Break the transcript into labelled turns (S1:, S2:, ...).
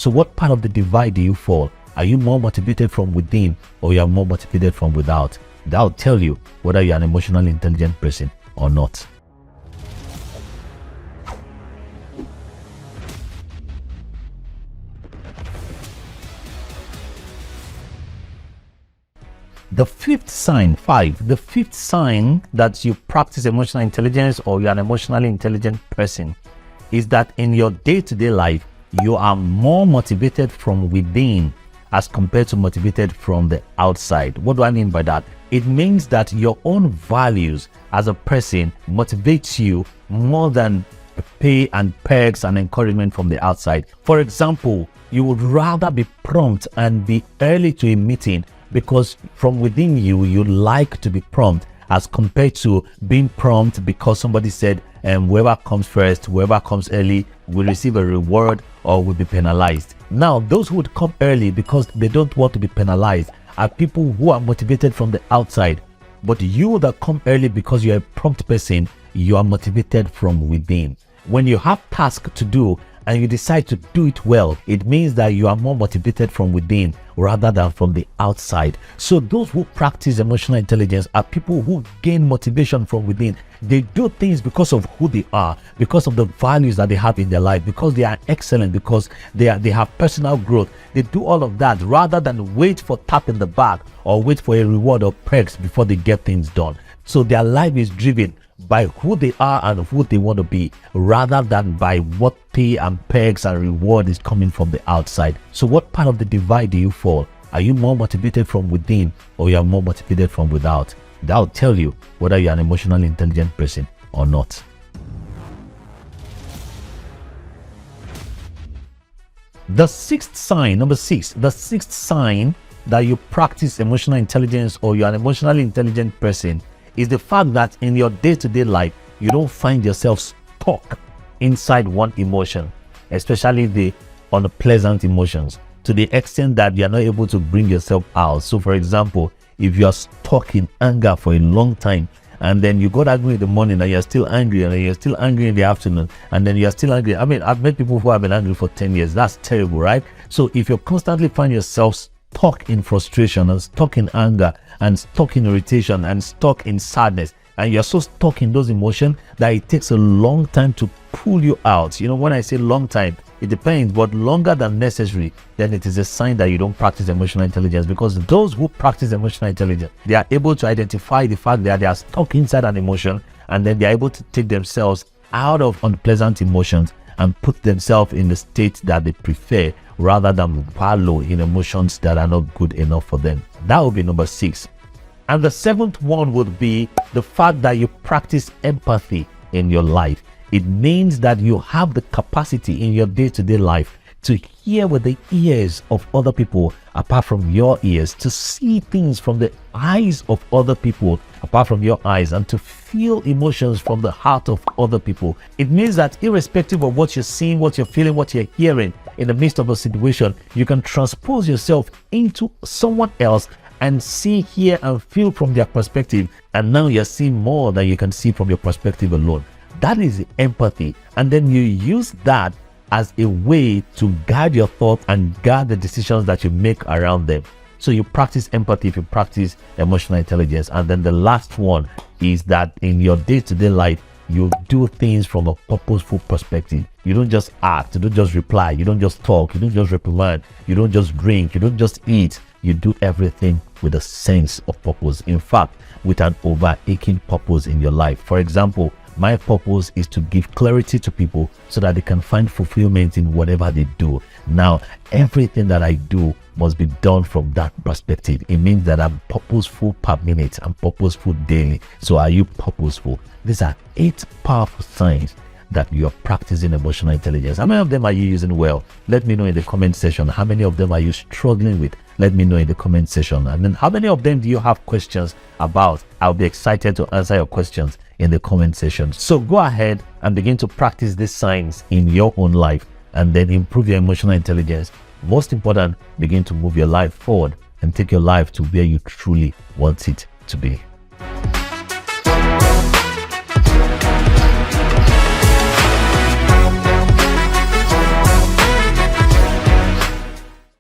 S1: So what part of the divide do you fall? Are you more motivated from within, or you are more motivated from without? That will tell you whether you are an emotionally intelligent person or not. The fifth sign that you practice emotional intelligence or you're an emotionally intelligent person is that in your day-to-day life, you are more motivated from within as compared to motivated from the outside. What do I mean by that? It means that your own values as a person motivates you more than pay and perks and encouragement from the outside. For example, you would rather be prompt and be early to a meeting because from within you, you like to be prompt as compared to being prompt because somebody said, whoever comes first, whoever comes early will receive a reward or will be penalized. Now, those who would come early because they don't want to be penalized are people who are motivated from the outside. But you that come early because you're a prompt person, you are motivated from within. When you have tasks to do and you decide to do it well, it means that you are more motivated from within rather than from the outside. So those who practice emotional intelligence are people who gain motivation from within. They do things because of who they are, because of the values that they have in their life, because they are excellent, because they have personal growth. They do all of that rather than wait for tap in the back or wait for a reward or perks before they get things done. So their life is driven by who they are and who they want to be, rather than by what pay and perks and reward is coming from the outside. So what part of the divide do you fall? Are you more motivated from within, or you are more motivated from without? That will tell you whether you are an emotionally intelligent person or not. The sixth sign, number 6, the sixth sign that you practice emotional intelligence or you are an emotionally intelligent person is the fact that in your day-to-day life, you don't find yourself stuck inside one emotion, especially the unpleasant emotions, to the extent that you are not able to bring yourself out. So for example, if you are stuck in anger for a long time, and then you got angry in the morning and you're still angry, and then you're still angry in the afternoon, and then you're still angry. I mean, I've met people who have been angry for 10 years. That's terrible, right? So if you constantly find yourself stuck in frustration and stuck in anger and stuck in irritation and stuck in sadness, and you're so stuck in those emotions that it takes a long time to pull you out. You know, when I say long time, it depends, but longer than necessary, then it is a sign that you don't practice emotional intelligence. Because those who practice emotional intelligence, they are able to identify the fact that they are stuck inside an emotion, and then they are able to take themselves out of unpleasant emotions and put themselves in the state that they prefer, rather than wallow in emotions that are not good enough for them. That would be number 6. And the 7th one would be the fact that you practice empathy in your life. It means that you have the capacity in your day-to-day life to hear with the ears of other people apart from your ears, to see things from the eyes of other people apart from your eyes, and to feel emotions from the heart of other people. It means that irrespective of what you're seeing, what you're feeling, what you're hearing in the midst of a situation, you can transpose yourself into someone else and see, hear, and feel from their perspective. And now you're seeing more than you can see from your perspective alone. That is empathy. And then you use that as a way to guide your thoughts and guide the decisions that you make around them. So you practice empathy if you practice emotional intelligence. And then the last one is that in your day-to-day life, you do things from a purposeful perspective. You don't just act, you don't just reply, you don't just talk, you don't just reprimand, you don't just drink, you don't just eat. You do everything with a sense of purpose. In fact, with an overarching purpose in your life. For example, my purpose is to give clarity to people so that they can find fulfillment in whatever they do. Now, everything that I do must be done from that perspective. It means that I'm purposeful per minute. I'm purposeful daily. So are you purposeful? These are 8 powerful signs that you are practicing emotional intelligence. How many of them are you using well? Let me know in the comment section. How many of them are you struggling with? Let me know in the comment section. And then how many of them do you have questions about? I'll be excited to answer your questions in the comment section. So go ahead and begin to practice these signs in your own life, and then improve your emotional intelligence. Most important, begin to move your life forward and take your life to where you truly want it to be.